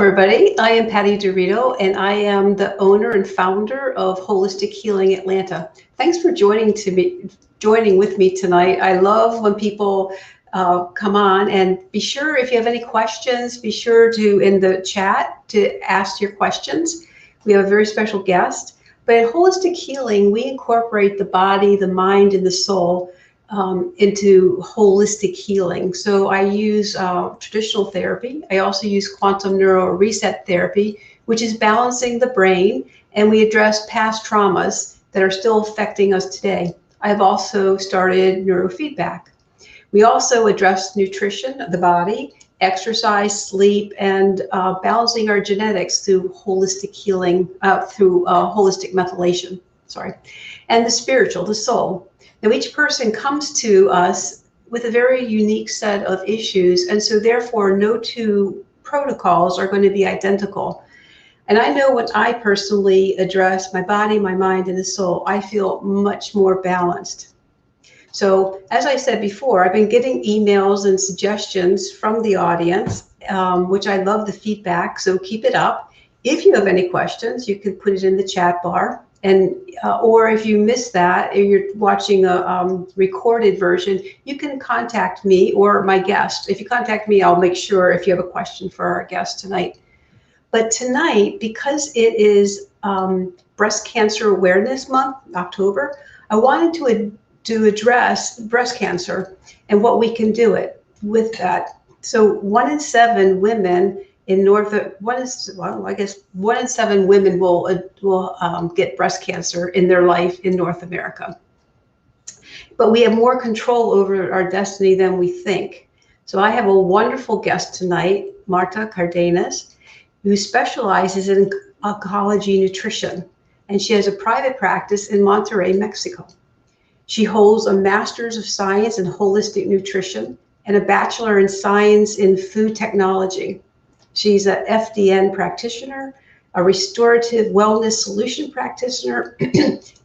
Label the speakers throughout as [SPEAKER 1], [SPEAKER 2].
[SPEAKER 1] everybody. I am Patty Dorito, and I am the owner and founder of Holistic Healing Atlanta. Thanks for joining with me tonight. I love when people come on, and be sure if you have any questions, be sure to in the chat to ask your questions. We have a very special guest. But in Holistic Healing, we incorporate the body, the mind, and the soul into holistic healing. So I use traditional therapy. I also use quantum neuro reset therapy, which is balancing the brain, and we address past traumas that are still affecting us today. I've also started neurofeedback. We also address nutrition of the body, exercise, sleep, and balancing our genetics through holistic healing, through holistic methylation, and the spiritual, the soul. Now, each person comes to us with a very unique set of issues, and so therefore no two protocols are going to be identical. And I know when I personally address my body, my mind, and the soul, I feel much more balanced. So as I said before, I've been getting emails and suggestions from the audience, which I love the feedback, so keep it up. If you have any questions, you can put it in the chat bar. And or if you missed that, or you're watching a recorded version, you can contact me or my guest. If you contact me, I'll make sure if you have a question for our guest tonight. But tonight, because it is Breast Cancer Awareness Month, October, I wanted to address breast cancer and what we can do it with that. So 1 in 7 women in 1 in 7 women will get breast cancer in their life in North America. But we have more control over our destiny than we think. So I have a wonderful guest tonight, Marta Cardenas, who specializes in oncology nutrition, and she has a private practice in Monterrey, Mexico. She holds a Master's of Science in Holistic Nutrition and a Bachelor in Science in Food Technology. She's a FDN practitioner, a restorative wellness solution practitioner,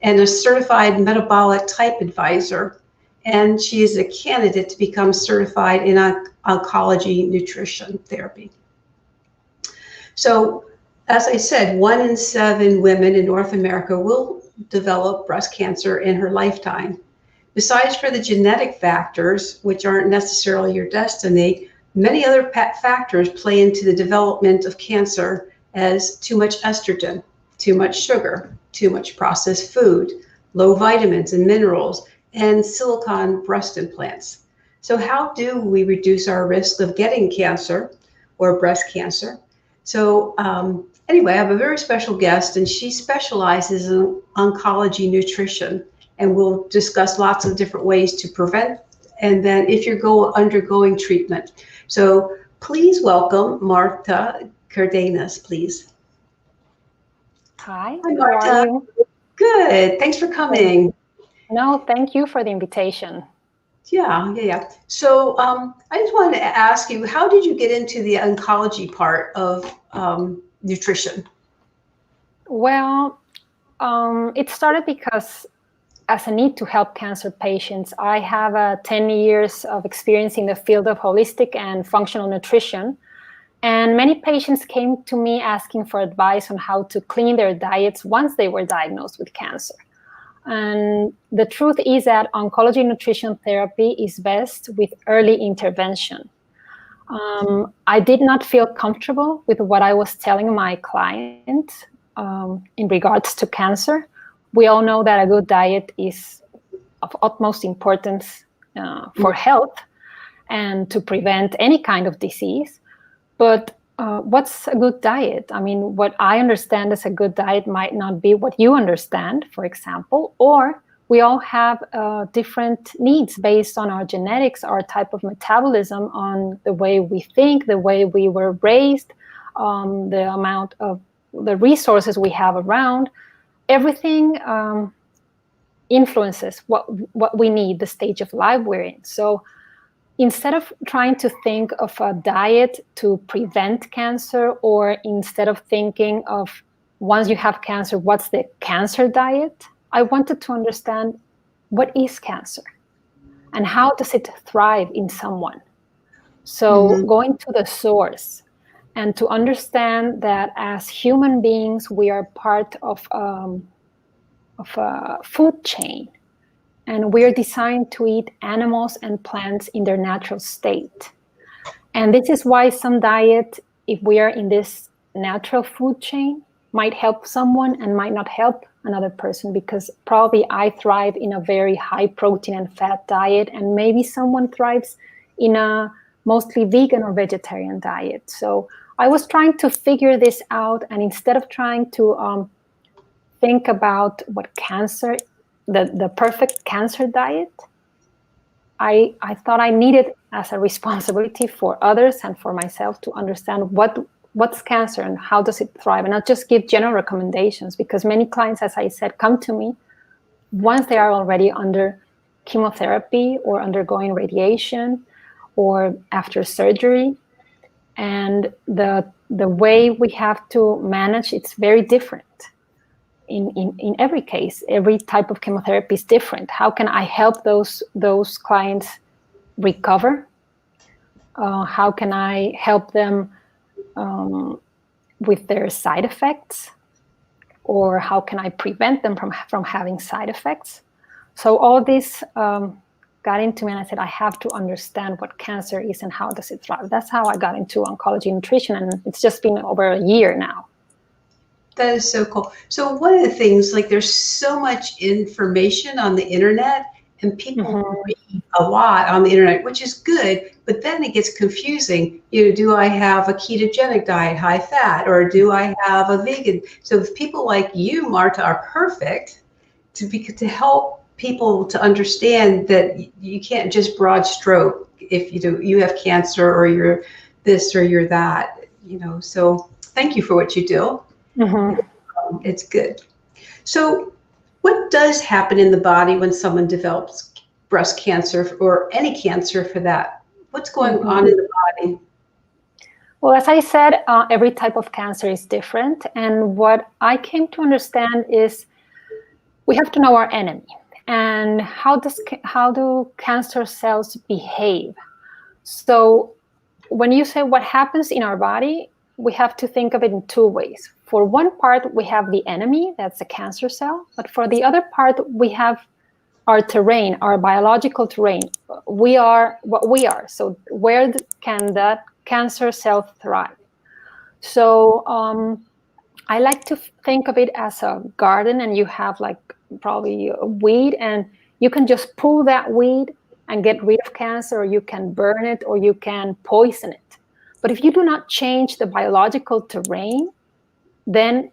[SPEAKER 1] and a certified metabolic type advisor. And she is a candidate to become certified in oncology nutrition therapy. So, as I said, 1 in 7 women in North America will develop breast cancer in her lifetime. Besides for the genetic factors, which aren't necessarily your destiny, many other factors play into the development of cancer, as too much estrogen, too much sugar, too much processed food, low vitamins and minerals, and silicone breast implants. So how do we reduce our risk of getting cancer or breast cancer? So anyway, I have a very special guest, and she specializes in oncology nutrition, and we'll discuss lots of different ways to prevent, and then if you're undergoing treatment. So please welcome Marta Cardenas, please.
[SPEAKER 2] Hi,
[SPEAKER 1] Marta.
[SPEAKER 2] How are you?
[SPEAKER 1] Good, thanks for coming.
[SPEAKER 2] No, thank you for the invitation.
[SPEAKER 1] Yeah. So I just wanted to ask you, how did you get into the oncology part of nutrition?
[SPEAKER 2] Well, it started because as a need to help cancer patients, I have 10 years of experience in the field of holistic and functional nutrition. And many patients came to me asking for advice on how to clean their diets once they were diagnosed with cancer. And the truth is that oncology nutrition therapy is best with early intervention. I did not feel comfortable with what I was telling my client in regards to cancer. We all know that a good diet is of utmost importance for health and to prevent any kind of disease. But what's a good diet? I mean, what I understand as a good diet might not be what you understand, for example, or we all have different needs based on our genetics, our type of metabolism, on the way we think, the way we were raised, the amount of the resources we have around. Everything influences what we need, the stage of life we're in. So instead of trying to think of a diet to prevent cancer, or instead of thinking of once you have cancer, what's the cancer diet, I wanted to understand what is cancer and how does it thrive in someone. So going to the source and to understand that as human beings, we are part of a food chain, and we are designed to eat animals and plants in their natural state. And this is why some diet, if we are in this natural food chain, might help someone and might not help another person, because probably I thrive in a very high protein and fat diet, and maybe someone thrives in a mostly vegan or vegetarian diet. So I was trying to figure this out, and instead of trying to think about what cancer, the perfect cancer diet, I thought I needed as a responsibility for others and for myself to understand what's cancer and how does it thrive, and not just give general recommendations, because many clients, as I said, come to me once they are already under chemotherapy or undergoing radiation or after surgery, and the way we have to manage, it's very different. In every case, every type of chemotherapy is different. How can I help those clients recover? How can I help them with their side effects? Or how can I prevent them from having side effects? So all this got into me, and I said, I have to understand what cancer is and how does it thrive. That's how I got into oncology nutrition, and it's just been over a year now.
[SPEAKER 1] That is so cool. So one of the things, like, there's so much information on the internet, and people read a lot on the internet, which is good, but then it gets confusing. Do I have a ketogenic diet, high fat, or do I have a vegan? So people like you, Marta, are perfect to help people to understand that you can't just broad stroke if you have cancer or you're this or you're that. So thank you for what you do. It's good. So what does happen in the body when someone develops breast cancer, or any cancer for that? What's going on in the body?
[SPEAKER 2] Well, as I said, every type of cancer is different. And what I came to understand is we have to know our enemy and how do cancer cells behave. So when you say what happens in our body, we have to think of it in two ways. For one part, we have the enemy, that's the cancer cell. But for the other part, we have our terrain, our biological terrain. We are what we are. So where can that cancer cell thrive? So I like to think of it as a garden, and you have like probably a weed, and you can just pull that weed and get rid of cancer, or you can burn it, or you can poison it. But if you do not change the biological terrain, then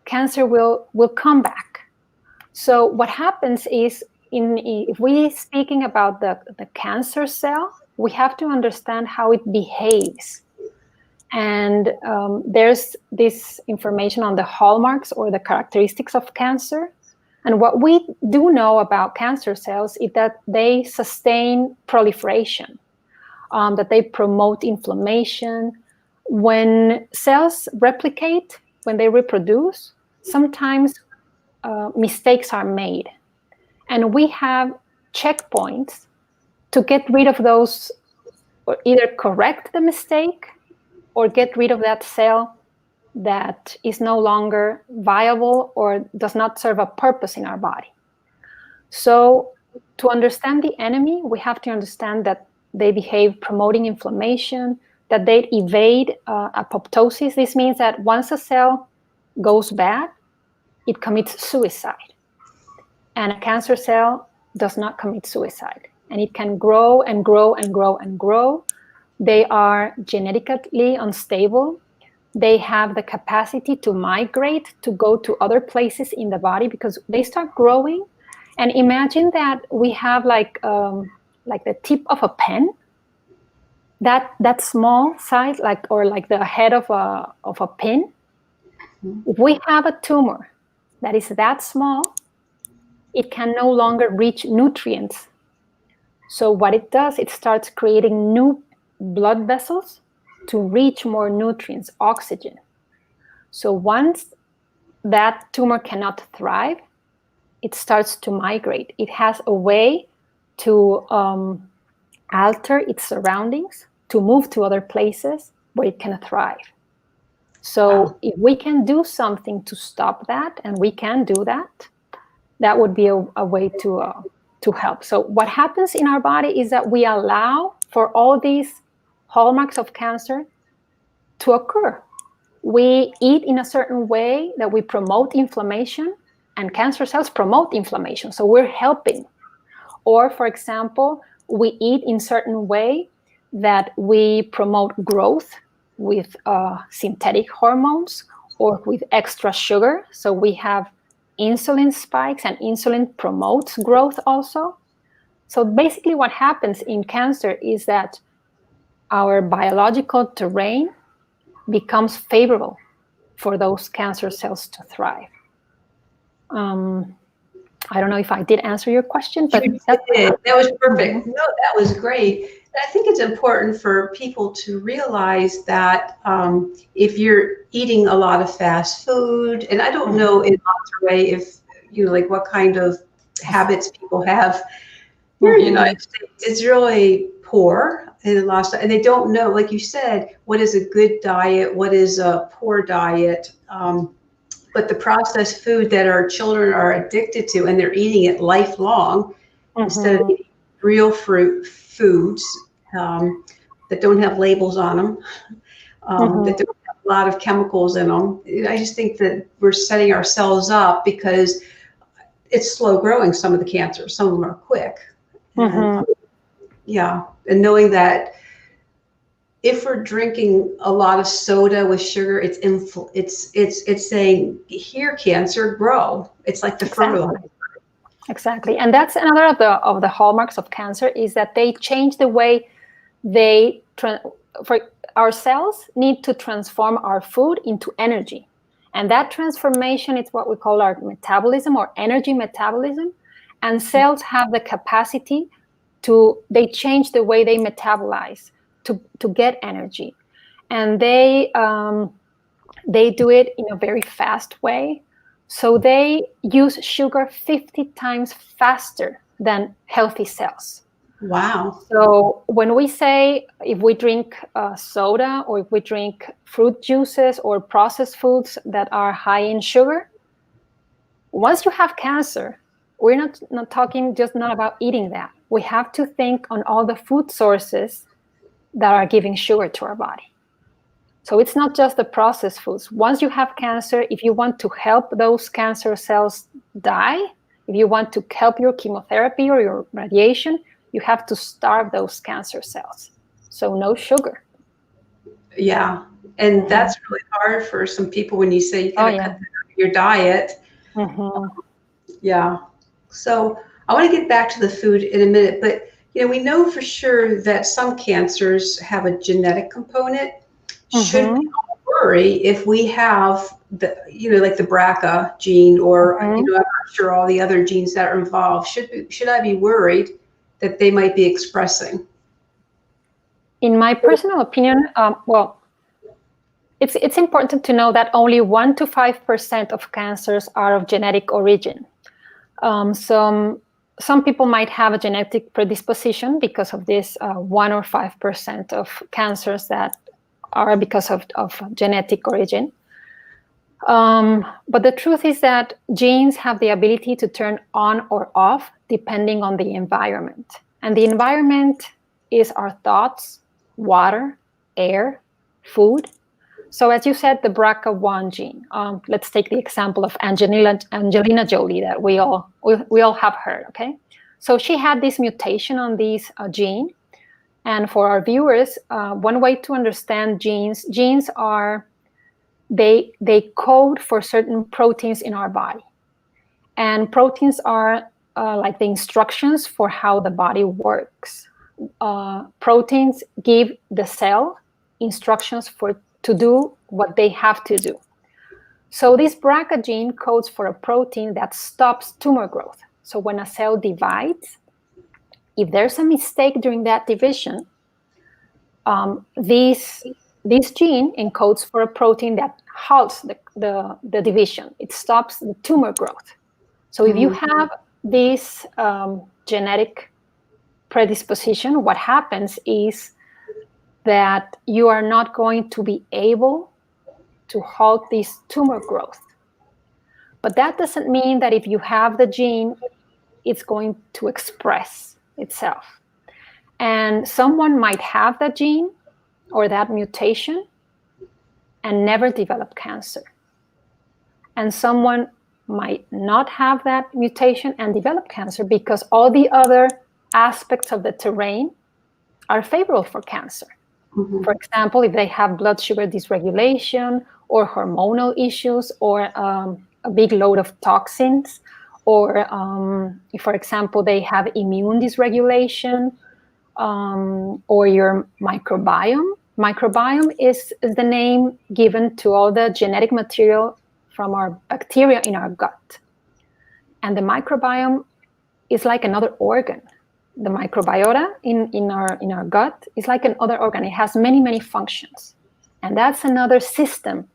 [SPEAKER 2] cancer will come back. So what happens is, if we're speaking about the cancer cell, we have to understand how it behaves. And there's this information on the hallmarks or the characteristics of cancer. And what we do know about cancer cells is that they sustain proliferation, that they promote inflammation. When cells replicate, when they reproduce, sometimes mistakes are made. And we have checkpoints to get rid of those, or either correct the mistake or get rid of that cell that is no longer viable or does not serve a purpose in our body. So to understand the enemy, we have to understand that they behave promoting inflammation, that they evade apoptosis. This means that once a cell goes bad, it commits suicide. And a cancer cell does not commit suicide. And it can grow and grow and grow and grow. They are genetically unstable. They have the capacity to migrate, to go to other places in the body, because they start growing. And imagine that we have like the tip of a pen, that small size, like the head of a pin. If we have a tumor that is that small, it can no longer reach nutrients. So what it does, it starts creating new blood vessels to reach more nutrients, oxygen. So once that tumor cannot thrive, it starts to migrate. It has a way to alter its surroundings, to move to other places where it can thrive. So if we can do something to stop that, and we can do that, that would be a way to help. So what happens in our body is that we allow for all these hallmarks of cancer to occur. We eat in a certain way that we promote inflammation, and cancer cells promote inflammation. So we're helping. Or, for example, we eat in certain way that we promote growth with synthetic hormones or with extra sugar. So we have insulin spikes, and insulin promotes growth also. So basically what happens in cancer is that our biological terrain becomes favorable for those cancer cells to thrive. I don't know if I did answer your question, but
[SPEAKER 1] that was perfect. No, that was great. I think it's important for people to realize that if you're eating a lot of fast food, and I don't know in Monterey if, like what kind of habits people have here in the United States, it's really poor in a lot of, and they don't know, like you said, what is a good diet, what is a poor diet. But the processed food that our children are addicted to, and they're eating it lifelong, instead of eating real foods that don't have labels on them, that don't have a lot of chemicals in them. I just think that we're setting ourselves up because it's slow growing, some of the cancers. Some of them are quick. Yeah, and knowing that if we're drinking a lot of soda with sugar, it's saying, here, cancer, grow. It's like the fertilizer.
[SPEAKER 2] Exactly, and that's another of the hallmarks of cancer, is that they change the way for our cells need to transform our food into energy, and that transformation is what we call our metabolism, or energy metabolism. And cells have the capacity they change the way they metabolize to get energy, and they do it in a very fast way. So they use sugar 50 times faster than healthy cells.
[SPEAKER 1] Wow.
[SPEAKER 2] So when we say, if we drink soda, or if we drink fruit juices or processed foods that are high in sugar, once you have cancer, we're not talking just not about eating that. We have to think on all the food sources that are giving sugar to our body. So it's not just the processed foods. Once you have cancer, if you want to help those cancer cells die, if you want to help your chemotherapy or your radiation, you have to starve those cancer cells. So no sugar.
[SPEAKER 1] Yeah, and that's really hard for some people when you say you gotta cut your diet. Yeah. So I want to get back to the food in a minute, but we know for sure that some cancers have a genetic component. Should we worry if we have the, like the BRCA gene, or I'm not sure all the other genes that are involved? Should I be worried that they might be expressing?
[SPEAKER 2] In my personal opinion, well, it's important to know that only 1 to 5% of cancers are of genetic origin. Some people might have a genetic predisposition because of this 1 or 5% of cancers that are because of genetic origin. But the truth is that genes have the ability to turn on or off depending on the environment. And the environment is our thoughts, water, air, food. So as you said, the BRCA1 gene. Let's take the example of Angelina Jolie that we all have heard. Okay, so she had this mutation on this gene, and for our viewers, one way to understand genes are they code for certain proteins in our body, and proteins are like the instructions for how the body works. Proteins give the cell instructions to do what they have to do. So this BRCA gene codes for a protein that stops tumor growth. So when a cell divides, if there's a mistake during that division, this gene encodes for a protein that halts the division. It stops the tumor growth. So if you have this genetic predisposition, what happens is that you are not going to be able to halt this tumor growth. But that doesn't mean that if you have the gene, it's going to express itself. And someone might have that gene or that mutation and never develop cancer. And someone might not have that mutation and develop cancer because all the other aspects of the terrain are favorable for cancer. Mm-hmm. For example, if they have blood sugar dysregulation or hormonal issues or a big load of toxins, or if, for example, they have immune dysregulation, or your microbiome. Microbiome is the name given to all the genetic material from our bacteria in our gut. And the microbiome is like another organ. The microbiota in our gut is like another organ. It has many, many functions. And that's another system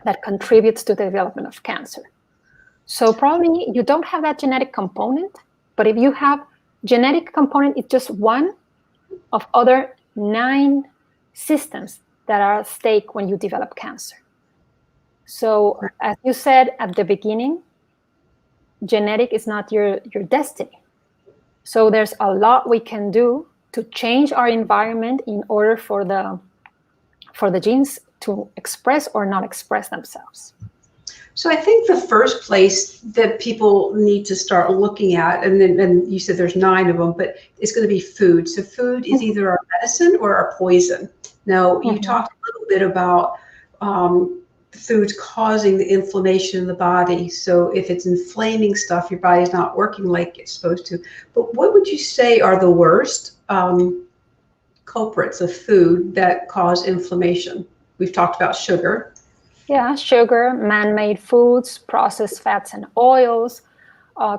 [SPEAKER 2] that contributes to the development of cancer. So probably you don't have that genetic component, but if you have genetic component, it's just one of other 9 systems that are at stake when you develop cancer. So as you said at the beginning, genetic is not your destiny. So there's a lot we can do to change our environment in order for the genes to express or not express themselves.
[SPEAKER 1] So I think the first place that people need to start looking at, and you said there's 9 of them, but it's going to be food. So food is either our medicine or our poison. Now, you talked a little bit about foods causing the inflammation in the body. So if it's inflaming stuff, your body's not working like it's supposed to. But what would you say are the worst culprits of food that cause inflammation? We've talked about sugar.
[SPEAKER 2] Yeah, sugar, man-made foods, processed fats and oils,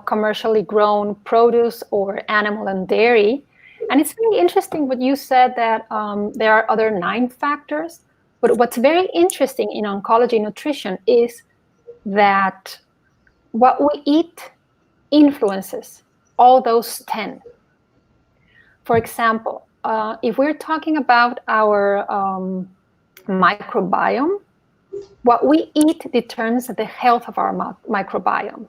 [SPEAKER 2] commercially grown produce or animal and dairy. And it's really interesting what you said that there are other 9 factors. But what's very interesting in oncology nutrition is that what we eat influences all those 10. For example, if we're talking about our microbiome, what we eat determines the health of our microbiome.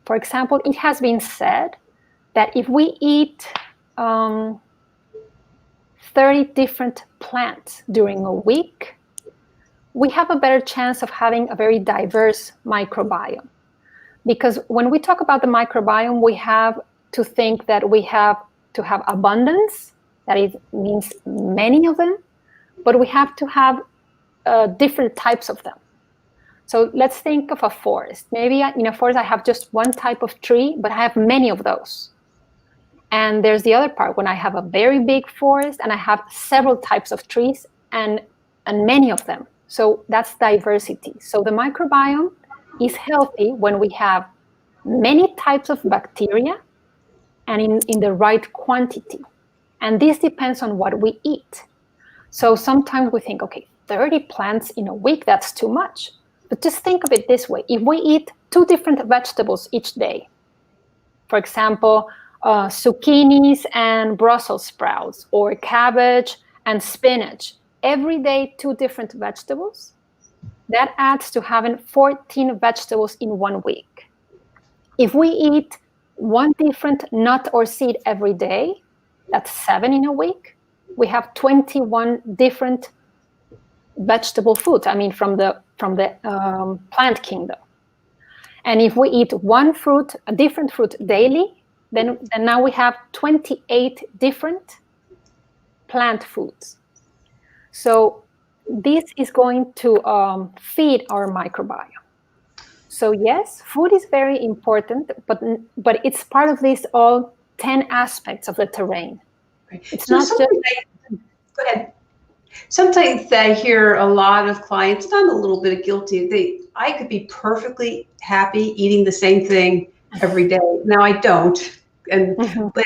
[SPEAKER 2] For example, it has been said that if we eat 30 different plants during a week, we have a better chance of having a very diverse microbiome. Because when we talk about the microbiome, we have to think that we have to have abundance, that it means many of them, but we have to have different types of them. So let's think of a forest. Maybe in a forest I have just one type of tree, but I have many of those. And there's the other part when I have a very big forest and I have several types of trees and many of them. So that's diversity. So the microbiome is healthy when we have many types of bacteria and in the right quantity. And this depends on what we eat. So sometimes we think, okay, 30 plants in a week, that's too much. But just think of it this way. If we eat 2 different vegetables each day, for example, zucchinis and Brussels sprouts, or cabbage and spinach, every day 2 different vegetables, that adds to having 14 vegetables in 1 week. If we eat 1 different nut or seed every day, that's 7 in a week. We have 21 different vegetable foods, from the plant kingdom. And if we eat 1 fruit, a different fruit daily, then now we have 28 different plant foods. So this is going to feed our microbiome. So yes, food is very important, but it's part of these all 10 aspects of the terrain. It's so not just...
[SPEAKER 1] Go ahead. Sometimes I hear a lot of clients, and I'm a little bit guilty, I could be perfectly happy eating the same thing every day. Now I don't. But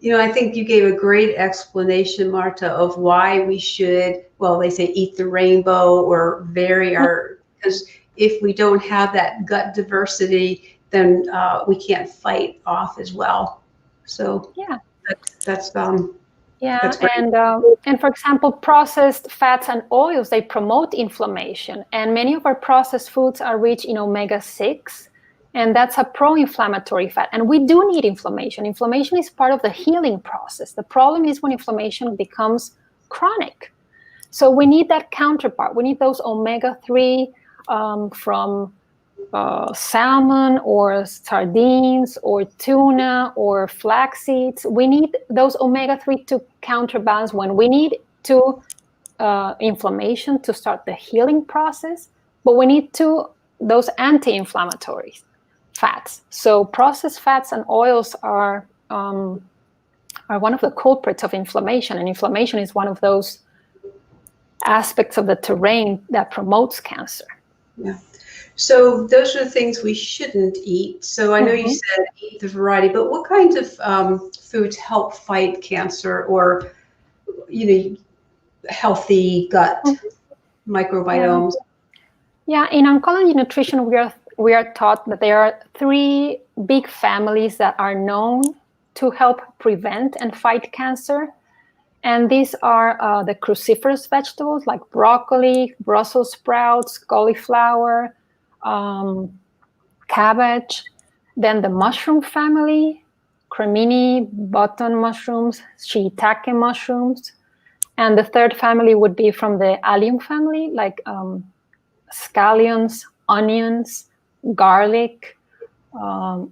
[SPEAKER 1] I think you gave a great explanation, Marta, of why we should, they say eat the rainbow or vary our, because if we don't have that gut diversity, then we can't fight off as well. So yeah, that's
[SPEAKER 2] Yeah, and for example, processed fats and oils, they promote inflammation, and many of our processed foods are rich in omega-6, and that's a pro-inflammatory fat. And we do need inflammation. Inflammation is part of the healing process. The problem is when inflammation becomes chronic. So we need that counterpart. We need those omega-3 from salmon or sardines or tuna or flax seeds. We need those omega-3 to counterbalance when we need to inflammation to start the healing process, but we need those anti-inflammatory fats. So processed fats and oils are one of the culprits of inflammation, and inflammation is one of those aspects of the terrain that promotes cancer.
[SPEAKER 1] Yeah. So those are the things we shouldn't eat. So I know you said eat the variety, but what kinds of foods help fight cancer, or, healthy gut microbiomes?
[SPEAKER 2] Yeah, in oncology nutrition, we are taught that there are 3 big families that are known to help prevent and fight cancer. And these are the cruciferous vegetables like broccoli, Brussels sprouts, cauliflower, cabbage. Then the mushroom family, cremini, button mushrooms, shiitake mushrooms. And the 3rd family would be from the allium family, like scallions, onions, garlic,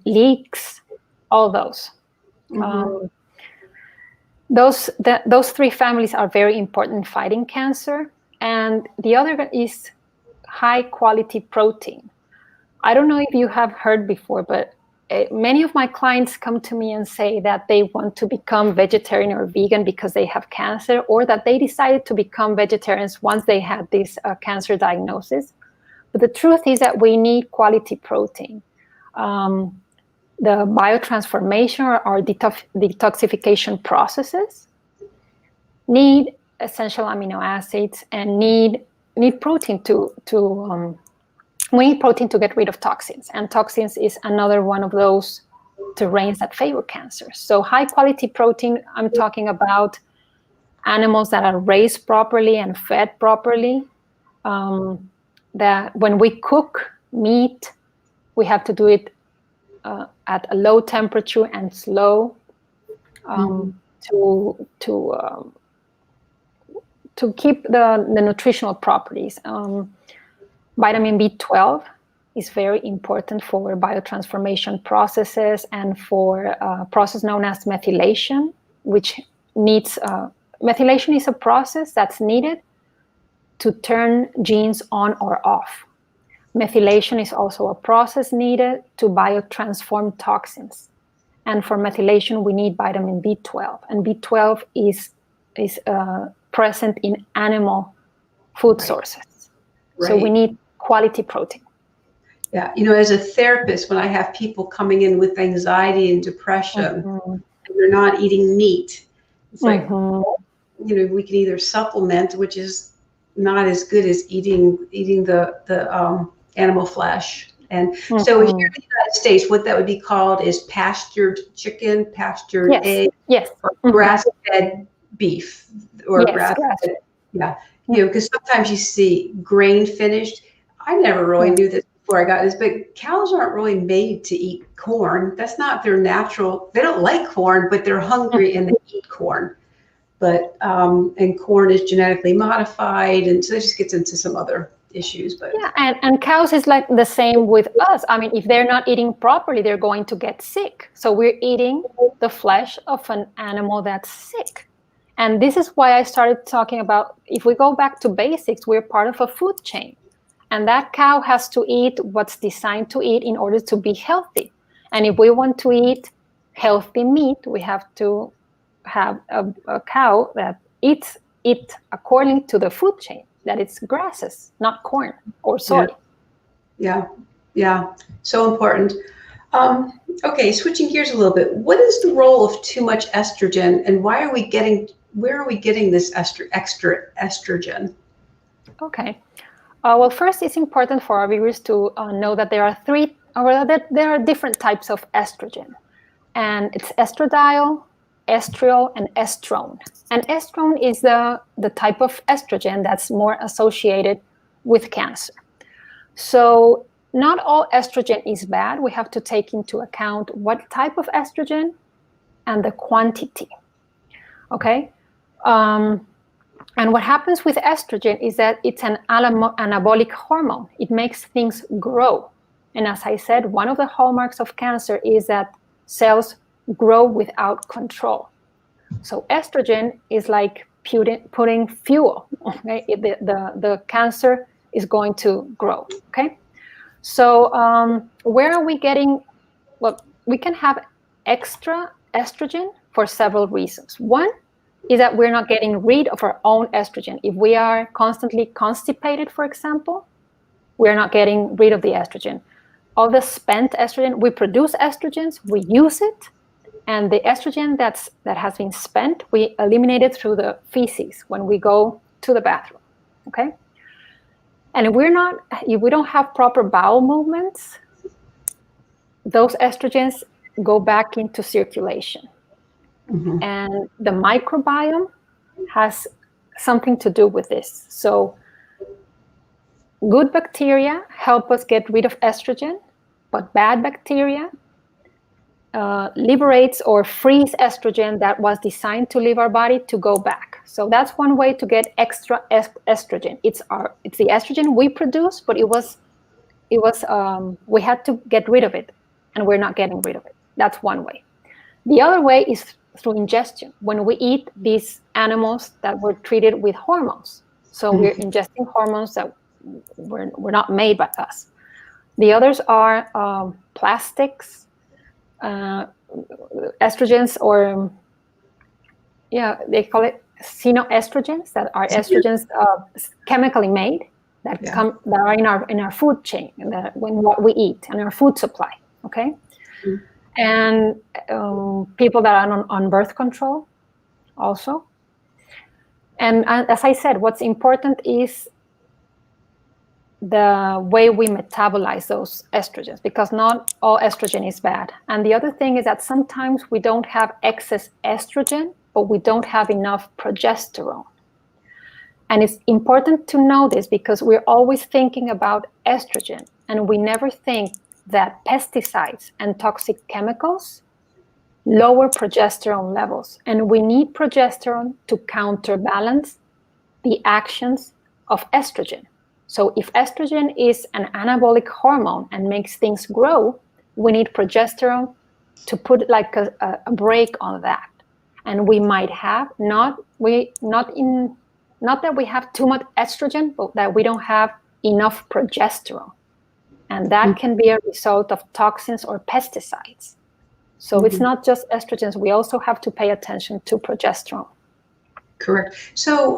[SPEAKER 2] leeks, all those. Those 3 families are very important in fighting cancer. And the other is high quality protein. I don't know if you have heard before, but many of my clients come to me and say that they want to become vegetarian or vegan because they have cancer, or that they decided to become vegetarians once they had this cancer diagnosis. But the truth is that we need quality protein. The biotransformation or detoxification processes need essential amino acids and need protein we need protein to get rid of toxins, and toxins is another one of those terrains that favor cancer. So high quality protein, I'm talking about animals that are raised properly and fed properly. That when we cook meat, we have to do it at a low temperature and slow to keep the nutritional properties. Vitamin B12 is very important for biotransformation processes and for a process known as methylation, which needs methylation is a process that's needed to turn genes on or off. Methylation is also a process needed to biotransform toxins. And for methylation, we need vitamin B12. And B12 is present in animal food sources. Right. So we need quality protein.
[SPEAKER 1] Yeah, as a therapist, when I have people coming in with anxiety and depression, and they're not eating meat, it's like, we can either supplement, which is not as good as eating the animal flesh. And so here in the United States, what that would be called is pastured chicken, pastured egg, or grass-fed beef, or grass-fed. Yeah, because sometimes you see grain finished. I never really knew this before I got this, but cows aren't really made to eat corn. That's not their natural. They don't like corn, but they're hungry and they eat corn. But and corn is genetically modified, and so it just gets into some other issues. But
[SPEAKER 2] and cows is like the same with us. I mean, if they're not eating properly, they're going to get sick. So we're eating the flesh of an animal that's sick. And this is why I started talking about, if we go back to basics, we're part of a food chain. And that cow has to eat what's designed to eat in order to be healthy. And if we want to eat healthy meat, we have to have a cow that eats it according to the food chain, that it's grasses, not corn or soy.
[SPEAKER 1] Yeah. So important. Okay, switching gears a little bit. What is the role of too much estrogen, and where are we getting this extra estrogen?
[SPEAKER 2] Okay. Well, first, it's important for our viewers to know that there are different types of estrogen, and it's estradiol, estriol and estrone. And estrone is the type of estrogen that's more associated with cancer. So not all estrogen is bad. We have to take into account what type of estrogen and the quantity. Okay? And what happens with estrogen is that it's an anabolic hormone. It makes things grow. And as I said, one of the hallmarks of cancer is that cells grow without control. So estrogen is like putting fuel. Okay? The cancer is going to grow. Okay? So where are we getting? Well, we can have extra estrogen for several reasons. One is that we're not getting rid of our own estrogen. If we are constantly constipated, for example, we're not getting rid of the estrogen. All the spent estrogen, we produce estrogens, we use it, and the estrogen that has been spent, we eliminate it through the feces when we go to the bathroom. Okay? And if we don't have proper bowel movements, those estrogens go back into circulation. Mm-hmm. And the microbiome has something to do with this. So good bacteria help us get rid of estrogen, but bad bacteria liberates or frees estrogen that was designed to leave our body to go back. So that's one way to get extra estrogen. It's the estrogen we produce, but we had to get rid of it, and we're not getting rid of it. That's one way. The other way is through ingestion, when we eat these animals that were treated with hormones. So we're ingesting hormones that were not made by us. The others are plastics, estrogens, or they call it xenoestrogens, that are estrogens chemically made that are in our food chain, when what we eat and our food supply. Okay. Mm-hmm. And people that are on birth control also. And as I said, what's important is the way we metabolize those estrogens, because not all estrogen is bad. And the other thing is that sometimes we don't have excess estrogen, but we don't have enough progesterone. And it's important to know this because we're always thinking about estrogen, and we never think that pesticides and toxic chemicals lower progesterone levels. And we need progesterone to counterbalance the actions of estrogen. So if estrogen is an anabolic hormone and makes things grow, we need progesterone to put like a brake on that. And we might have not that we have too much estrogen, but that we don't have enough progesterone. And that can be a result of toxins or pesticides. So it's not just estrogens. We also have to pay attention to progesterone.
[SPEAKER 1] Correct. So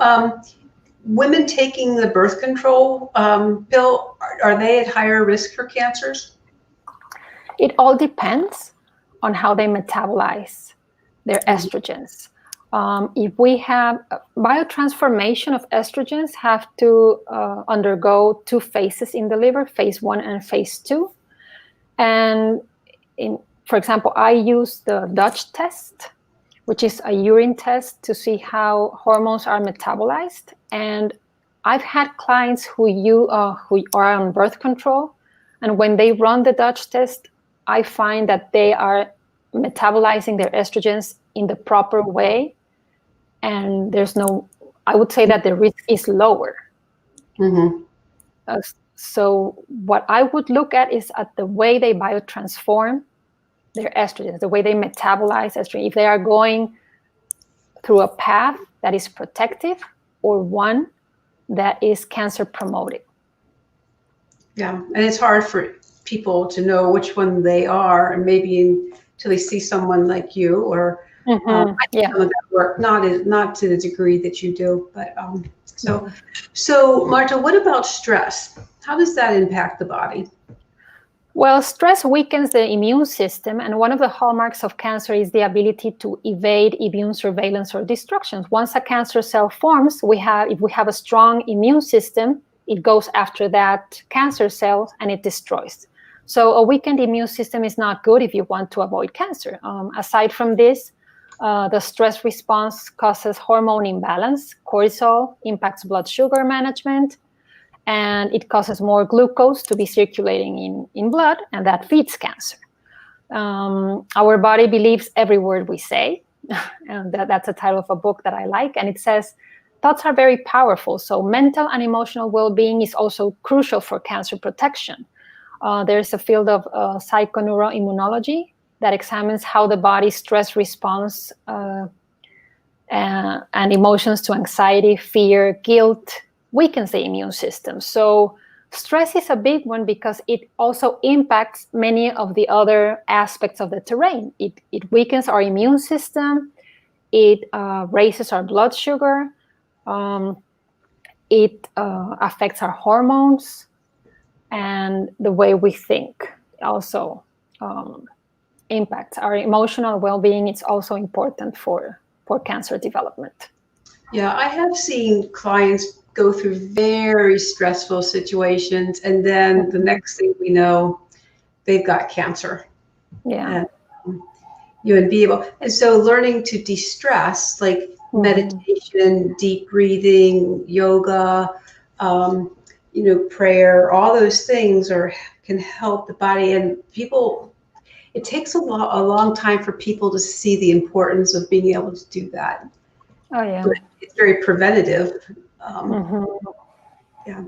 [SPEAKER 1] women taking the birth control pill, are they at higher risk for cancers?
[SPEAKER 2] It all depends on how they metabolize their estrogens. If we have biotransformation of estrogens, have to undergo 2 phases in the liver, phase 1 and phase 2. And for example, I use the Dutch test, which is a urine test to see how hormones are metabolized. And I've had clients who are on birth control, and when they run the Dutch test, I find that they are metabolizing their estrogens in the proper way. And I would say that the risk is lower. Mm-hmm. So what I would look at is at the way they biotransform their estrogens, the way they metabolize estrogen, if they are going through a path that is protective or one that is cancer promoting.
[SPEAKER 1] Yeah, and it's hard for people to know which one they are, and maybe until they see someone like you or some of that work, not to the degree that you do, but so Marta, what about stress? How does that impact the body?
[SPEAKER 2] Well, stress weakens the immune system, and one of the hallmarks of cancer is the ability to evade immune surveillance or destruction. Once a cancer cell forms, if we have a strong immune system, it goes after that cancer cell and it destroys. So a weakened immune system is not good if you want to avoid cancer. Aside from this, The stress response causes hormone imbalance. Cortisol impacts blood sugar management, and it causes more glucose to be circulating in blood, and that feeds cancer. Our body believes every word we say, and that's the title of a book that I like, and it says, thoughts are very powerful, so mental and emotional well-being is also crucial for cancer protection. There's a field of psychoneuroimmunology that examines how the body's stress response and emotions to anxiety, fear, guilt weakens the immune system. So stress is a big one because it also impacts many of the other aspects of the terrain. It weakens our immune system. It raises our blood sugar. It affects our hormones and the way we think. Also impacts our emotional well-being. It's also important for cancer development.
[SPEAKER 1] Yeah, I have seen clients go through very stressful situations, and then the next thing we know, they've got cancer.
[SPEAKER 2] Yeah.
[SPEAKER 1] And be able, and so learning to de-stress, like meditation, deep breathing, yoga, prayer, all those things can help the body. And people, it takes a long time for people to see the importance of being able to do that.
[SPEAKER 2] Oh yeah.
[SPEAKER 1] But it's very preventative. Yeah,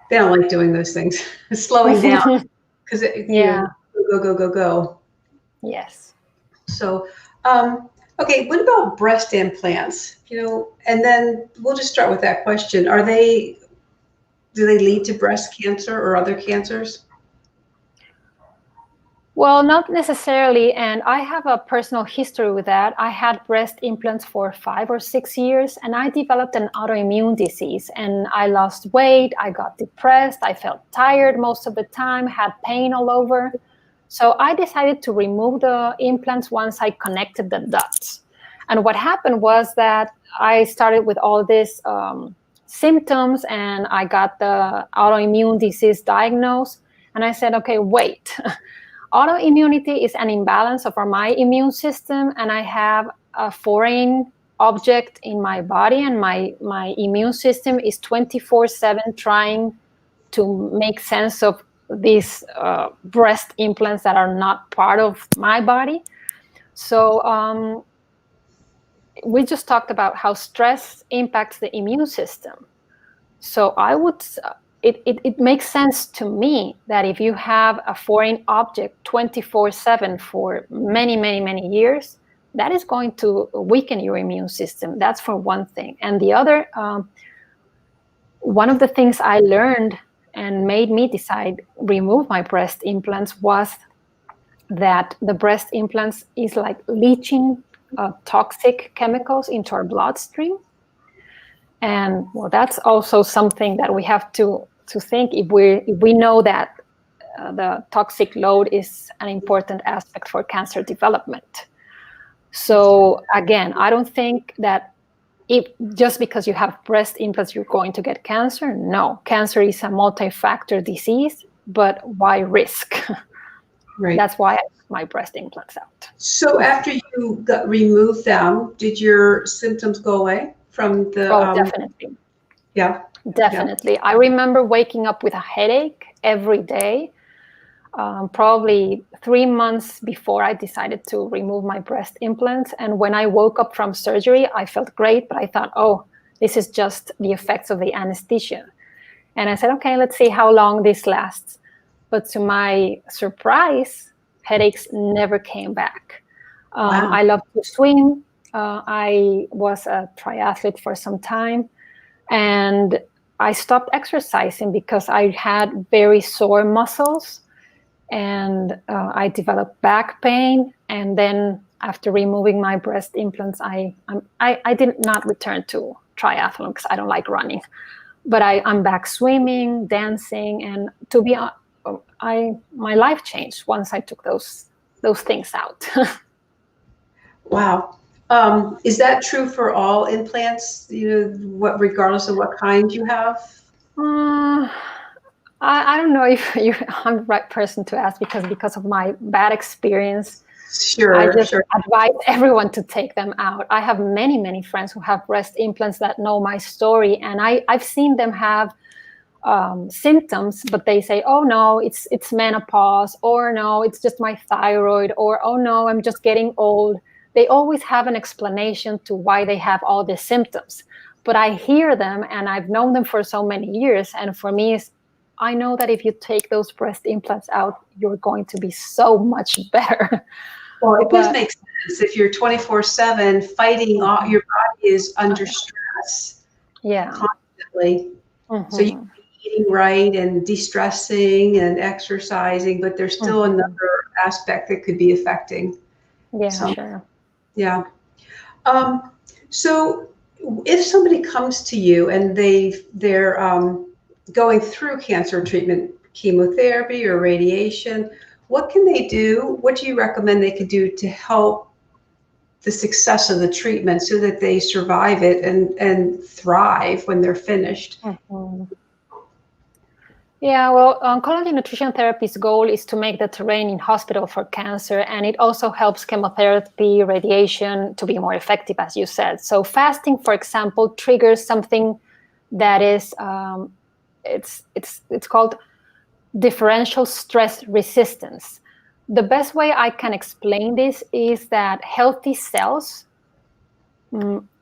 [SPEAKER 1] they don't like doing those things. Slowing down because go.
[SPEAKER 2] Yes.
[SPEAKER 1] So, okay, what about breast implants? And then we'll just start with that question. Do they lead to breast cancer or other cancers?
[SPEAKER 2] Well, not necessarily, and I have a personal history with that. I had breast implants for 5 or 6 years, and I developed an autoimmune disease, and I lost weight, I got depressed, I felt tired most of the time, had pain all over. So I decided to remove the implants once I connected the dots. And what happened was that I started with all these symptoms, and I got the autoimmune disease diagnosed, and I said, okay, wait. Autoimmunity is an imbalance of my immune system, and I have a foreign object in my body, and my immune system is 24/7 trying to make sense of these breast implants that are not part of my body. So we just talked about how stress impacts the immune system. So it makes sense to me that if you have a foreign object 24/7 for many, many, many years, that is going to weaken your immune system. That's for one thing. And the other, one of the things I learned and made me decide remove my breast implants was that the breast implants is like leaching toxic chemicals into our bloodstream. And well, that's also something that we have to think if we know that the toxic load is an important aspect for cancer development. So again, I don't think that if just because you have breast implants you're going to get cancer. No, cancer is a multi-factor disease, but why risk?
[SPEAKER 1] Right.
[SPEAKER 2] That's why I took my breast implants out.
[SPEAKER 1] So after you got removed them, did your symptoms go away from the?
[SPEAKER 2] Oh, definitely.
[SPEAKER 1] Yeah.
[SPEAKER 2] Definitely. Yeah. I remember waking up with a headache every day, probably 3 months before I decided to remove my breast implants. And when I woke up from surgery, I felt great, but I thought, oh, this is just the effects of the anesthesia. And I said, okay, let's see how long this lasts. But to my surprise, headaches never came back.
[SPEAKER 1] Wow.
[SPEAKER 2] I love to swim. I was a triathlete for some time. And I stopped exercising because I had very sore muscles, and I developed back pain. And then after removing my breast implants, I did not return to triathlon because I don't like running. But I'm back swimming, dancing, and to be honest, my life changed once I took those things out.
[SPEAKER 1] Wow. Is that true for all implants? Regardless of what kind you have?
[SPEAKER 2] I don't know if I'm the right person to ask because of my bad experience.
[SPEAKER 1] Sure,
[SPEAKER 2] I just
[SPEAKER 1] sure.
[SPEAKER 2] advise everyone to take them out. I have many, many friends who have breast implants that know my story, and I've seen them have symptoms, but they say, oh no, it's menopause, or no, it's just my thyroid, or oh no, I'm just getting old. They always have an explanation to why they have all the symptoms. But I hear them, and I've known them for so many years, and for me, I know that if you take those breast implants out, you're going to be so much better.
[SPEAKER 1] Well, it does make sense if you're 24/7 fighting. All your body is under stress constantly. So you eating right and de-stressing and exercising, but there's still another aspect that could be affecting.
[SPEAKER 2] Yeah, sure.
[SPEAKER 1] Yeah. So if somebody comes to you and they're going through cancer treatment, chemotherapy or radiation, what can they do? What do you recommend they could do to help the success of the treatment so that they survive it and thrive when they're finished?
[SPEAKER 2] Yeah, well, oncology nutrition therapy's goal is to make the terrain in hospital for cancer, and it also helps chemotherapy, radiation to be more effective, as you said. So fasting, for example, triggers something that is, it's called differential stress resistance. The best way I can explain this is that healthy cells,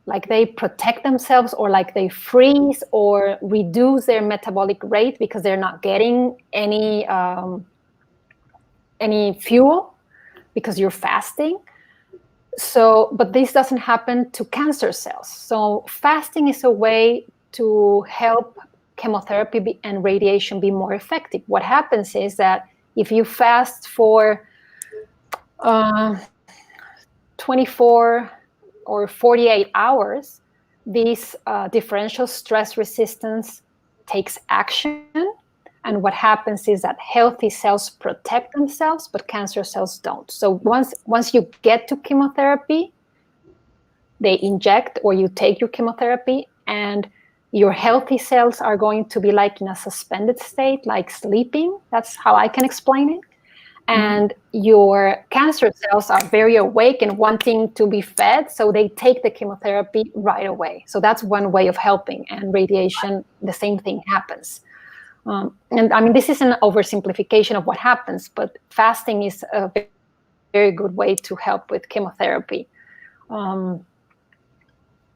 [SPEAKER 2] like they protect themselves, or like they freeze or reduce their metabolic rate because they're not getting any fuel because you're fasting. So, but this doesn't happen to cancer cells. So fasting is a way to help chemotherapy and radiation be more effective. What happens is that if you fast for 24 or 48 hours, this differential stress resistance takes action. And what happens is that healthy cells protect themselves, but cancer cells don't. So once you get to chemotherapy, they inject or you take your chemotherapy, and your healthy cells are going to be like in a suspended state, like sleeping. That's how I can explain it. And your cancer cells are very awake and wanting to be fed, so they take the chemotherapy right away. So that's one way of helping. And radiation, the same thing happens. And I mean, this is an oversimplification of what happens, but fasting is a very good way to help with chemotherapy.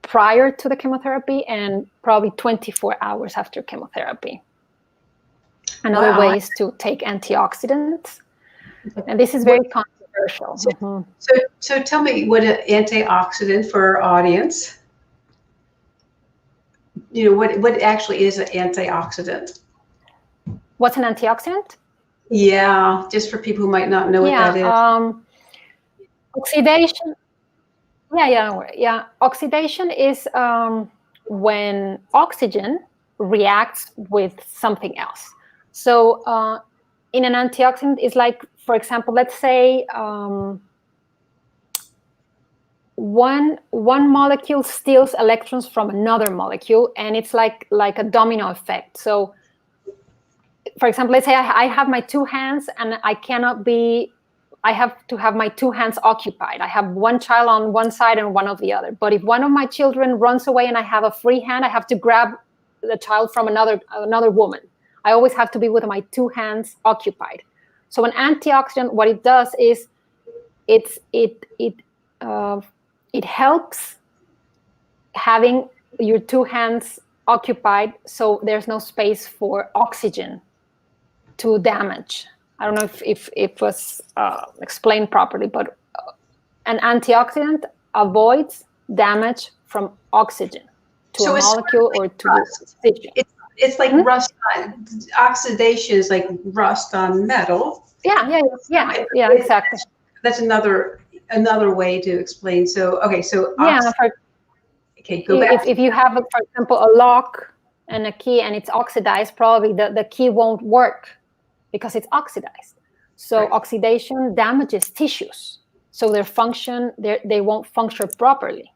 [SPEAKER 2] Prior to the chemotherapy and probably 24 hours after chemotherapy. Another way is to take antioxidants. And this is very controversial.
[SPEAKER 1] So tell me what an antioxidant for our audience. You know, what actually is an antioxidant?
[SPEAKER 2] What's an antioxidant?
[SPEAKER 1] Yeah, just for people who might not know what that is.
[SPEAKER 2] Oxidation. Yeah. Oxidation is when oxygen reacts with something else. So in an antioxidant, it's like, for example, let's say one molecule steals electrons from another molecule, and it's like a domino effect. So, for example, let's say I have my two hands, and I have to have my two hands occupied. I have one child on one side and one on the other. But if one of my children runs away and I have a free hand, I have to grab the child from another woman. I always have to be with my two hands occupied. So an antioxidant, what it does is it helps having your two hands occupied, so there's no space for oxygen to damage. I don't know if it was explained properly, but an antioxidant avoids damage from oxygen to a molecule or to the tissue.
[SPEAKER 1] It's like rust. Oxidation is like rust on metal.
[SPEAKER 2] Yeah, exactly.
[SPEAKER 1] That's another way to explain. So okay, so
[SPEAKER 2] go back. If you have, for example, a lock and a key and it's oxidized, probably the key won't work because it's oxidized. So oxidation damages tissues, so they won't function properly.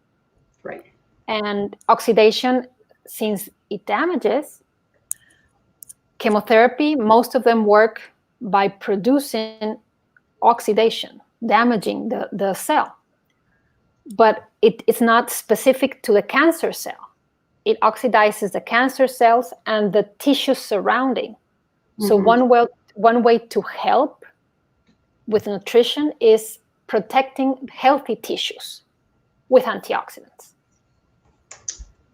[SPEAKER 1] Right.
[SPEAKER 2] And oxidation, since it damages, chemotherapy, most of them work by producing oxidation. damaging the cell. But it's not specific to the cancer cell. It oxidizes the cancer cells and the tissues surrounding. So one way to help with nutrition is protecting healthy tissues with antioxidants.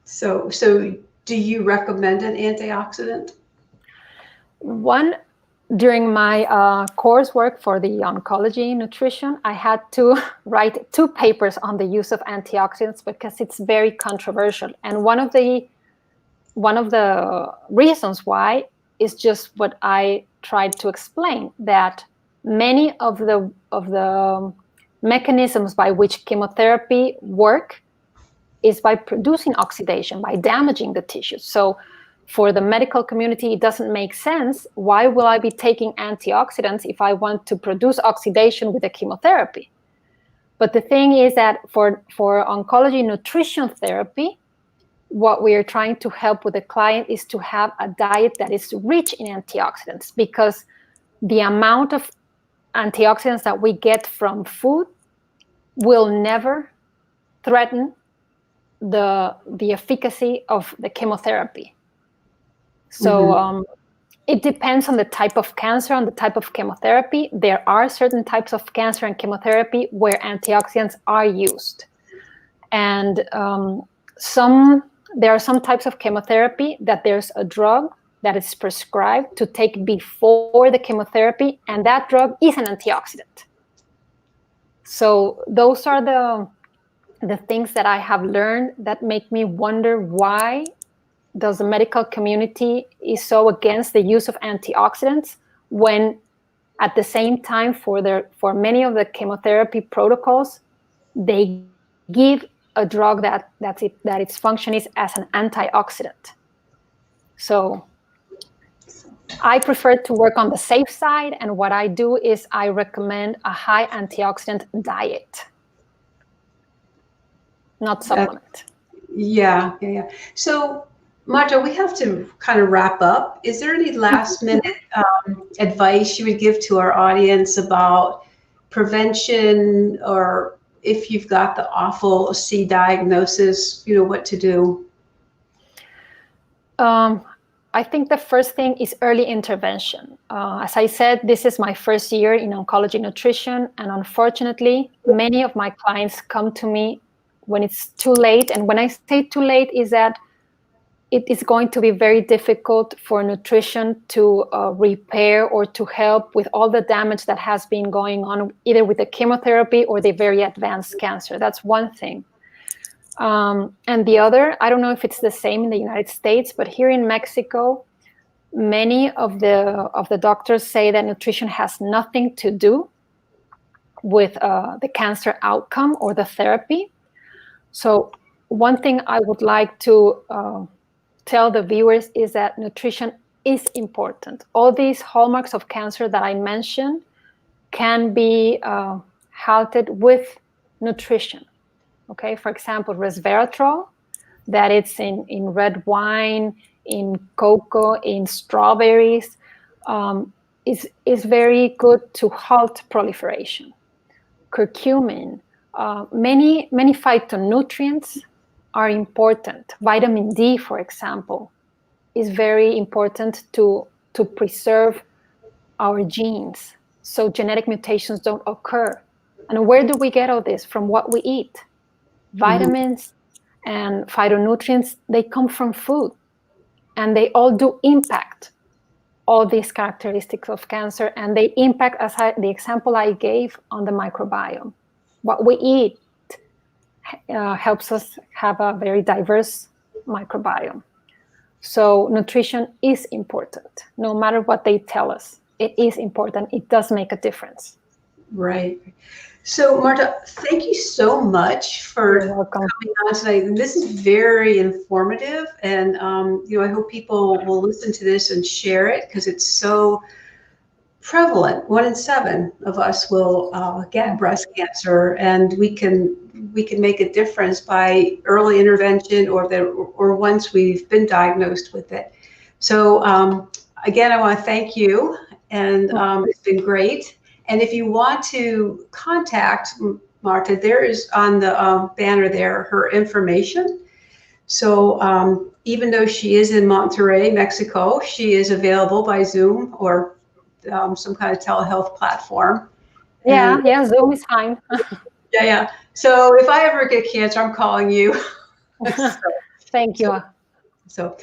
[SPEAKER 1] So do you recommend an antioxidant?
[SPEAKER 2] During my coursework for the oncology nutrition, I had to write 2 papers on the use of antioxidants because it's very controversial. And one of the reasons why is just what I tried to explain, that many of the mechanisms by which chemotherapy work is by producing oxidation, by damaging the tissues. So for the medical community, it doesn't make sense. Why will I be taking antioxidants if I want to produce oxidation with a chemotherapy? But the thing is that for oncology nutrition therapy, what we are trying to help with the client is to have a diet that is rich in antioxidants, because the amount of antioxidants that we get from food will never threaten the efficacy of the chemotherapy. So it depends on the type of cancer, on the type of chemotherapy. There are certain types of cancer and chemotherapy where antioxidants are used. And there are some types of chemotherapy that there's a drug that is prescribed to take before the chemotherapy, and that drug is an antioxidant. So those are the things that I have learned that make me wonder, why does the medical community is so against the use of antioxidants, when at the same time for many of the chemotherapy protocols, they give a drug that its function is as an antioxidant. So I prefer to work on the safe side, and what I do is I recommend a high antioxidant diet, not supplement.
[SPEAKER 1] Yeah. So Marta, we have to kind of wrap up. Is there any last minute advice you would give to our audience about prevention, or if you've got the awful C diagnosis, what to do?
[SPEAKER 2] I think the first thing is early intervention. As I said, this is my first year in oncology nutrition, and unfortunately, many of my clients come to me when it's too late. And when I say too late, is that it is going to be very difficult for nutrition to repair or to help with all the damage that has been going on, either with the chemotherapy or the very advanced cancer. That's one thing. And the other, I don't know if it's the same in the United States, but here in Mexico, many of the doctors say that nutrition has nothing to do with the cancer outcome or the therapy. So one thing I would like to tell the viewers is that nutrition is important. All these hallmarks of cancer that I mentioned can be halted with nutrition. Okay, for example, resveratrol, that it's in red wine, in cocoa, in strawberries, is very good to halt proliferation. Curcumin, many phytonutrients are important. Vitamin D, for example, is very important to preserve our genes so genetic mutations don't occur. And where do we get all this? From what we eat. Vitamins and phytonutrients, they come from food, and they all do impact all these characteristics of cancer, and they impact, the example I gave, on the microbiome. What we eat helps us have a very diverse microbiome. So nutrition is important. No matter what they tell us, it is important. It does make a difference.
[SPEAKER 1] Right. So Marta, thank you so much for coming on tonight. This is very informative, and I hope people will listen to this and share it, because it's so prevalent. 1 in 7 of us will get breast cancer, and we can make a difference by early intervention, or once we've been diagnosed with it. So again, I want to thank you, and it's been great. And if you want to contact Marta, there is on the banner there her information. So even though she is in Monterrey, Mexico, she is available by Zoom or some kind of telehealth platform.
[SPEAKER 2] Yeah, yeah, Zoom is fine.
[SPEAKER 1] Yeah. So if I ever get cancer, I'm calling you.
[SPEAKER 2] Thank you.
[SPEAKER 1] So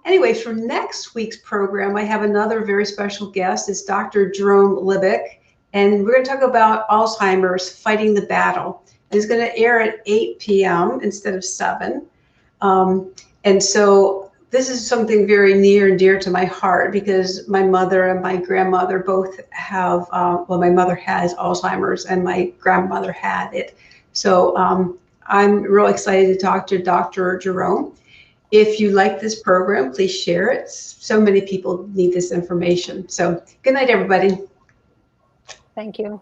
[SPEAKER 1] anyways, for next week's program, I have another very special guest. It's Dr. Jerome Libick, and we're going to talk about Alzheimer's, fighting the battle. It's going to air at 8 p.m. instead of 7. And so this is something very near and dear to my heart because my mother and my grandmother both have, well, my mother has Alzheimer's and my grandmother had it. So I'm real excited to talk to Dr. Jerome. If you like this program, please share it. So many people need this information. So good night, everybody.
[SPEAKER 2] Thank you.